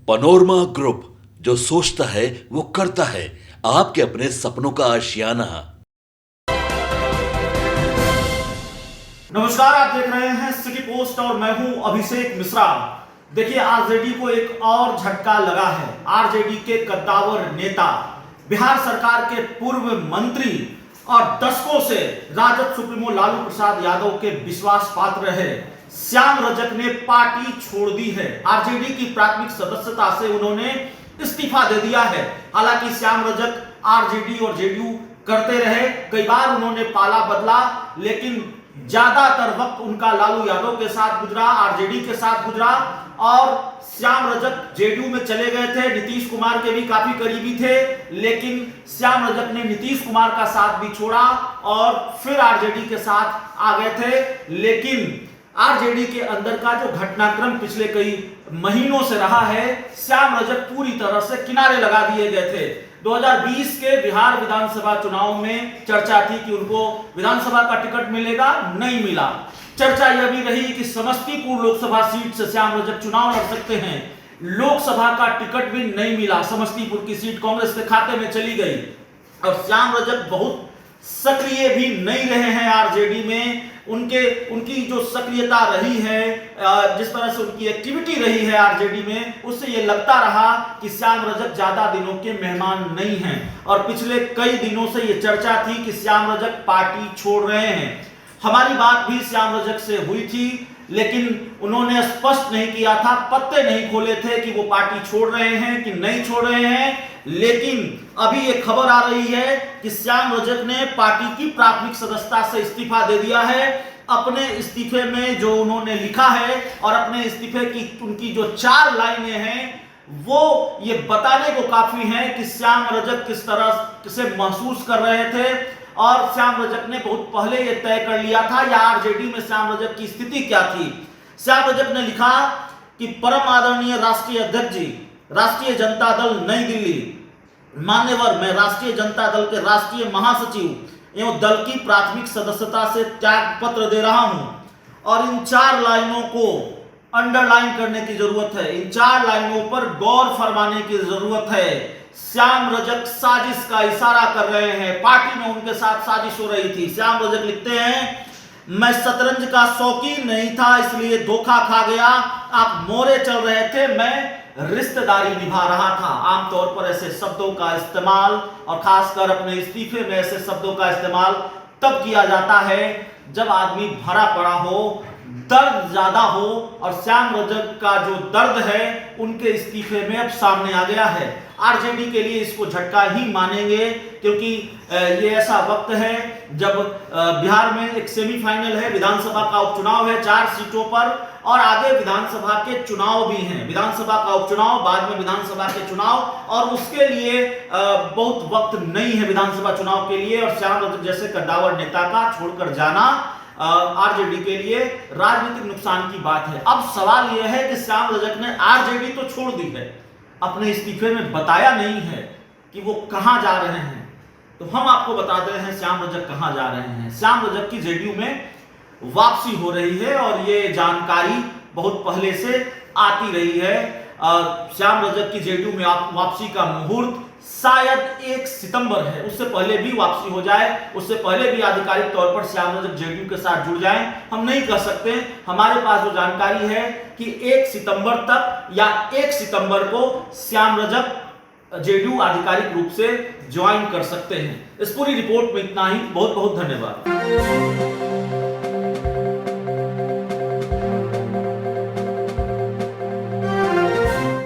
Panorama group, जो सोचता है वो करता है। आपके अपने सपनों का आशियाना। नमस्कार, आप देख रहे हैं सिटी पोस्ट और मैं हूं अभिषेक मिश्रा। देखिए, आरजेडी को एक और झटका लगा है। आरजेडी के कद्दावर नेता, बिहार सरकार के पूर्व मंत्री और दशकों से राजद सुप्रीमो लालू प्रसाद यादव के विश्वास पात्र है श्याम रजक ने पार्टी छोड़ दी है। आरजेडी की प्राथमिक सदस्यता से उन्होंने इस्तीफा दे दिया है। हालांकि श्याम रजक आरजेडी और जेडीयू करते रहे, कई बार उन्होंने पाला बदला, लेकिन ज्यादातर वक्त उनका लालू यादव के साथ गुजरा, आरजेडी के साथ गुजरा। और श्याम रजक जेडीयू में चले गए थे, नीतीश कुमार के भी काफी करीबी थे, लेकिन श्याम रजक ने नीतीश कुमार का साथ भी छोड़ा और फिर आरजेडी के साथ आ गए थे। लेकिन आरजेडी के अंदर का जो घटनाक्रम पिछले कई महीनों से रहा है, श्याम रजक पूरी तरह से किनारे लगा दिए गए थे। 2020 के बिहार विधानसभा चुनाव में चर्चा थी कि उनको विधानसभा का टिकट मिलेगा, नहीं मिला। चर्चा यह भी रही कि समस्तीपुर लोकसभा सीट से श्याम रजक चुनाव लड़ सकते हैं, लोकसभा का टिकट भी नहीं मिला। समस्तीपुर की सीट कांग्रेस के खाते में चली गई और श्याम रजक बहुत सक्रिय भी नहीं रहे हैं आरजेडी में। उनकी जो सक्रियता रही है, जिस तरह से उनकी एक्टिविटी रही है आरजेडी में, उससे यह लगता रहा कि श्याम रजक ज्यादा दिनों के मेहमान नहीं हैं। और पिछले कई दिनों से यह चर्चा थी कि श्याम रजक पार्टी छोड़ रहे हैं। हमारी बात भी श्याम रजक से हुई थी, लेकिन उन्होंने स्पष्ट नहीं किया था, पत्ते नहीं खोले थे कि वो पार्टी छोड़ रहे हैं कि नहीं छोड़ रहे हैं। लेकिन अभी ये खबर आ रही है कि श्याम रजक ने पार्टी की प्राथमिक सदस्यता से इस्तीफा दे दिया है। अपने इस्तीफे में जो उन्होंने लिखा है और अपने इस्तीफे की उनकी जो 4 लाइनें हैं, वो ये बताने को काफी है कि श्याम रजक किस तरह से महसूस कर रहे थे। और श्याम रजक ने बहुत पहले यह तय कर लिया था, या आरजेडी में श्याम रजक की स्थिति क्या थी। श्याम रजक ने लिखा कि परम आदरणीय राष्ट्रीय अध्यक्ष जी, राष्ट्रीय जनता दल नई दिल्ली, मान्यवर, मैं राष्ट्रीय जनता दल के राष्ट्रीय महासचिव एवं दल की प्राथमिक सदस्यता से त्याग पत्र दे रहा हूं। और इन 4 लाइनों को अंडरलाइन करने की जरूरत है, इन 4 लाइनों पर गौर फरमाने की जरूरत है। श्याम रजक साजिश का इशारा कर रहे हैं, पार्टी में उनके साथ साजिश हो रही थी। श्याम रजक लिखते हैं, मैं शतरंज का शौकीन नहीं था, इसलिए धोखा खा गया। आप मोरे चल रहे थे, मैं रिश्तेदारी निभा रहा था। आमतौर पर ऐसे शब्दों का इस्तेमाल, और खासकर अपने इस्तीफे में ऐसे शब्दों का इस्तेमाल तब किया जाता है जब आदमी भरा पड़ा हो, दर्द ज्यादा हो। और श्याम रजक का जो दर्द है उनके इस्तीफे में अब सामने आ गया है। आरजेडी के लिए इसको झटका ही मानेंगे, क्योंकि ये ऐसा वक्त है जब बिहार में एक सेमीफाइनल है, विधानसभा का उपचुनाव है 4 सीटों पर, और आगे विधानसभा के चुनाव भी हैं। विधानसभा का उपचुनाव, बाद में विधानसभा के चुनाव, और उसके लिए बहुत वक्त नहीं है विधानसभा चुनाव के लिए। और श्याम रजक जैसे कद्दावर नेता का छोड़कर जाना आरजेडी के लिए राजनीतिक नुकसान की बात है। अब सवाल यह है कि श्याम रजक ने आरजेडी तो छोड़ दी है, अपने इस्तीफे में बताया नहीं है कि वो कहां जा रहे हैं। तो हम आपको बताते हैं श्याम रजक कहां जा रहे हैं। श्याम रजक की जेडीयू में वापसी हो रही है और ये जानकारी बहुत पहले से आती रही है। श्याम रजक की जेडीयू में वापसी का मुहूर्त शायद 1 सितंबर है, उससे पहले भी वापसी हो जाए, उससे पहले भी आधिकारिक तौर पर श्याम रजक जेडीयू के साथ जुड़ जाएं, हम नहीं कह सकते। हमारे पास जो जानकारी है कि 1 सितंबर तक या 1 सितंबर को श्याम रजक जेडीयू आधिकारिक रूप से ज्वाइन कर सकते हैं। इस पूरी रिपोर्ट में इतना ही। बहुत बहुत धन्यवाद।